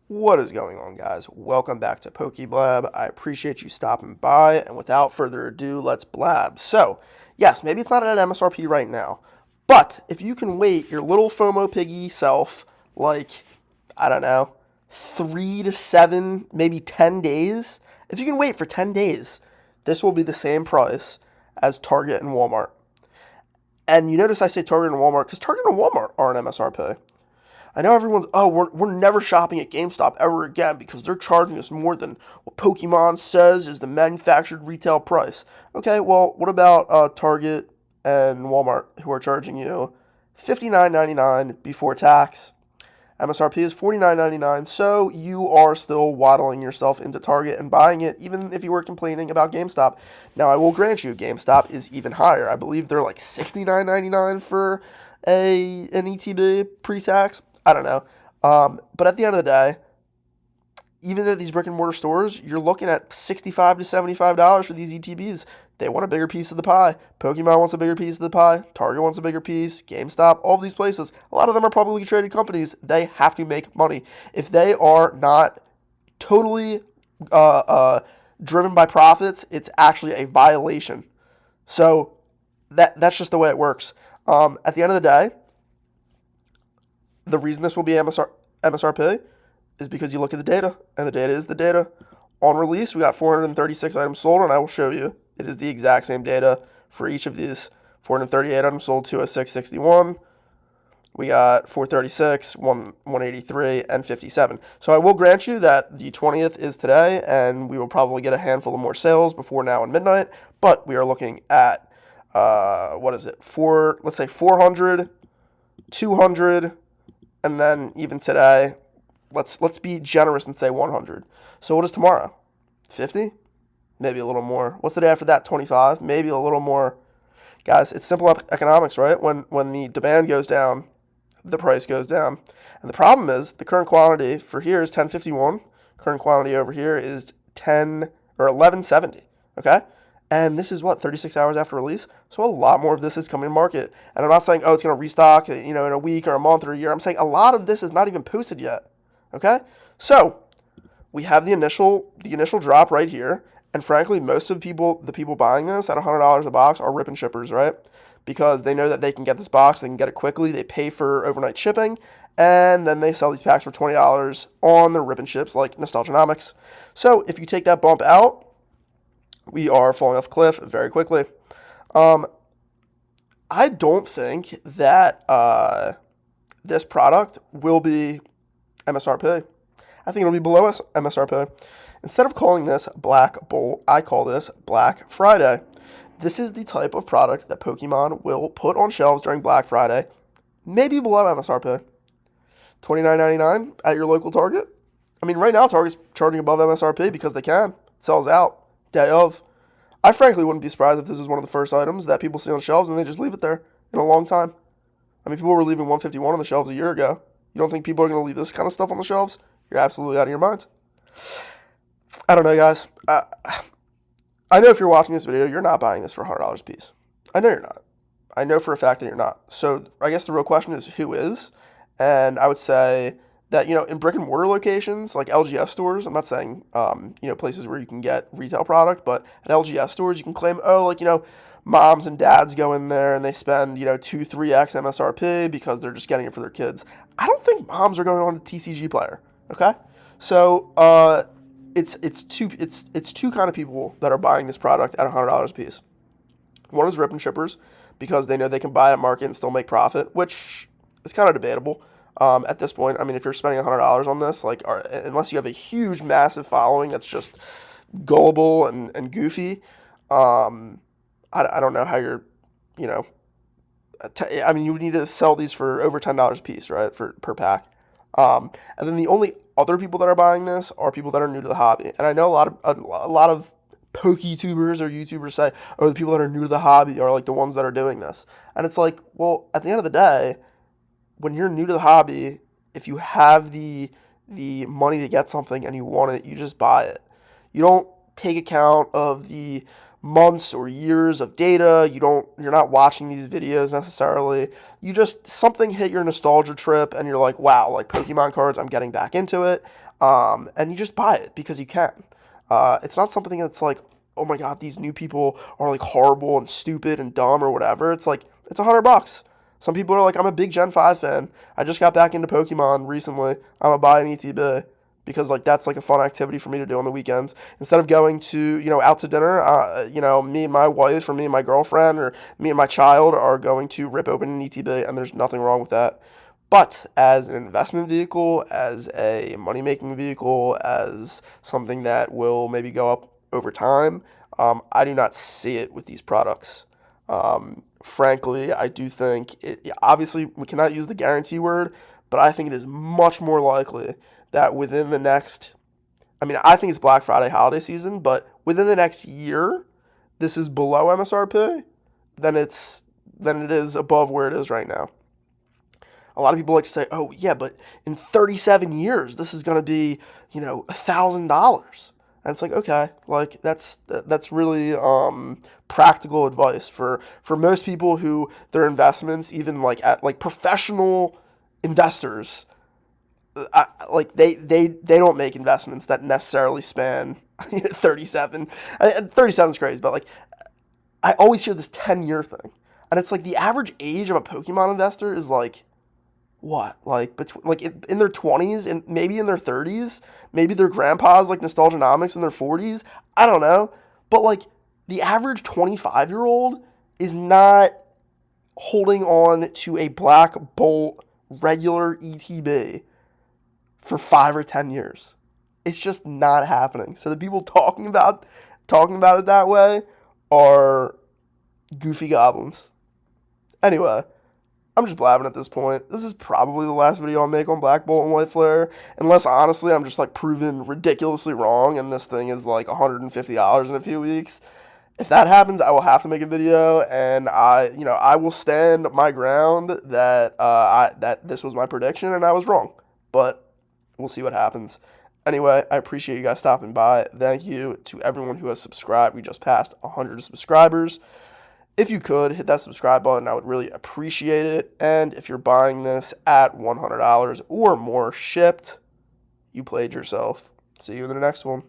What is going on, guys? Welcome back to Blab. I appreciate you stopping by, and without further ado, let's blab. So, yes, maybe it's not at MSRP right now, but if you can wait your little FOMO piggy self, like, I don't know, 3 to 7, maybe 10 days, if you can wait for 10 days, this will be the same price as Target and Walmart. And you notice I say Target and Walmart because Target and Walmart are an MSRP. I know everyone's, oh, we're never shopping at GameStop ever again because they're charging us more than what Pokemon says is the manufactured retail price. Okay, well, what about Target and Walmart who are charging you $59.99 before tax? MSRP is $49.99, so you are still waddling yourself into Target and buying it, even if you were complaining about GameStop. Now, I will grant you, GameStop is even higher. I believe they're like $69.99 for an ETB pre-tax. I don't know. But at the end of the day, even at these brick and mortar stores, you're looking at $65 to $75 for these ETBs. They want a bigger piece of the pie. Pokemon wants a bigger piece of the pie. Target wants a bigger piece. GameStop, all of these places. A lot of them are publicly traded companies. They have to make money. If they are not totally driven by profits, it's actually a violation. So that's just the way it works. At the end of the day, the reason this will be MSRP is because you look at the data, and the data is the data. On release, we got 436 items sold, and I will show you. It is the exact same data for each of these. 438 items sold, 206.61. We got 436, 183, and 57. So I will grant you that the 20th is today, and we will probably get a handful of more sales before now and midnight. But we are looking at, let's say 400, 200, and then even today, let's be generous and say 100. So what is tomorrow? 50? Maybe a little more. What's the day after that? 25? Maybe a little more. Guys, it's simple economics, right? When the demand goes down, the price goes down. And the problem is the current quantity for here is 1051. Current quantity over here is 1170. Okay? And this is 36 hours after release. So a lot more of this is coming to market. And I'm not saying, oh, it's going to restock, in a week or a month or a year. I'm saying a lot of this is not even posted yet. Okay? So we have the initial drop right here. And frankly, most of the people buying this at $100 a box are rip and shippers, right? Because they know that they can get this box, they can get it quickly, they pay for overnight shipping, and then they sell these packs for $20 on the rip and ships like Nostalgianomics. So if you take that bump out, we are falling off a cliff very quickly. I don't think that this product will be MSRP. I think it'll be below MSRP. Instead of calling this Black Bolt, I call this Black Friday. This is the type of product that Pokemon will put on shelves during Black Friday, maybe below MSRP. $29.99 at your local Target. I mean, right now Target's charging above MSRP because they can. It sells out day of. I frankly wouldn't be surprised if this is one of the first items that people see on shelves and they just leave it there in a long time. I mean, people were leaving 151 on the shelves a year ago. You don't think people are going to leave this kind of stuff on the shelves? You're absolutely out of your mind. I don't know, guys. I know if you're watching this video, you're not buying this for $100 a piece. I know you're not. I know for a fact that you're not. So I guess the real question is who is? And I would say that, in brick and mortar locations like LGS stores, I'm not saying, places where you can get retail product, but at LGS stores, you can claim, moms and dads go in there and they spend, 2-3x MSRP because they're just getting it for their kids. I don't think moms are going on to TCG Player. Okay? So, it's two kind of people that are buying this product at $100 a piece. One is rip and shippers because they know they can buy at market and still make profit, which is kind of debatable at this point. I mean, if you're spending $100 on this, unless you have a huge, massive following that's just gullible and goofy, I don't know how you're, you would need to sell these for over $10 a piece, right, per pack. And then the only other people that are buying this are people that are new to the hobby. And I know a lot of poke YouTubers or YouTubers say, oh, the people that are new to the hobby are like the ones that are doing this. And it's like, well, at the end of the day, when you're new to the hobby, if you have the money to get something and you want it, you just buy it. You don't take account of the months or years of data. You're not watching these videos necessarily. You just, something hit your nostalgia trip and you're like, wow, like Pokemon cards, I'm getting back into it. And you just buy it because you can. It's not something that's like, oh my God, these new people are like horrible and stupid and dumb or whatever. It's like, it's $100. Some people are like, I'm a big Gen 5 fan. I just got back into Pokemon recently. I'm going to buy an ETB because like that's like a fun activity for me to do on the weekends. Instead of going to, out to dinner, me and my wife or me and my girlfriend or me and my child are going to rip open an ETB, and there's nothing wrong with that. But as an investment vehicle, as a money-making vehicle, as something that will maybe go up over time, I do not see it with these products. Frankly, I do think obviously we cannot use the guarantee word, but I think it is much more likely that within the next, I think it's Black Friday holiday season, but within the next year, this is below MSRP than it is above where it is right now. A lot of people like to say, oh, yeah, but in 37 years, this is going to be, $1,000. And it's like, okay, like that's really practical advice for most people who their investments, even like at like professional investors, they don't make investments that necessarily span 37. 37 is crazy, but like I always hear this 10-year thing, and it's like the average age of a Pokemon investor is like what? Like in their 20s and maybe in their 30s, maybe their grandpa's like Nostalgianomics in their 40s. I don't know. But like the average 25-year-old is not holding on to a Black Bolt regular ETB for 5 or 10 years. It's just not happening. So the people talking about it that way are goofy goblins. Anyway, I'm just blabbing at this point. This is probably the last video I'll make on Black Bolt and White Flare, unless honestly I'm just like proven ridiculously wrong and this thing is like $150 in a few weeks. If that happens, I will have to make a video, and I will stand my ground that that this was my prediction and I was wrong. But we'll see what happens. Anyway, I appreciate you guys stopping by. Thank you to everyone who has subscribed. We just passed 100 subscribers. If you could, hit that subscribe button. I would really appreciate it. And if you're buying this at $100 or more shipped, you played yourself. See you in the next one.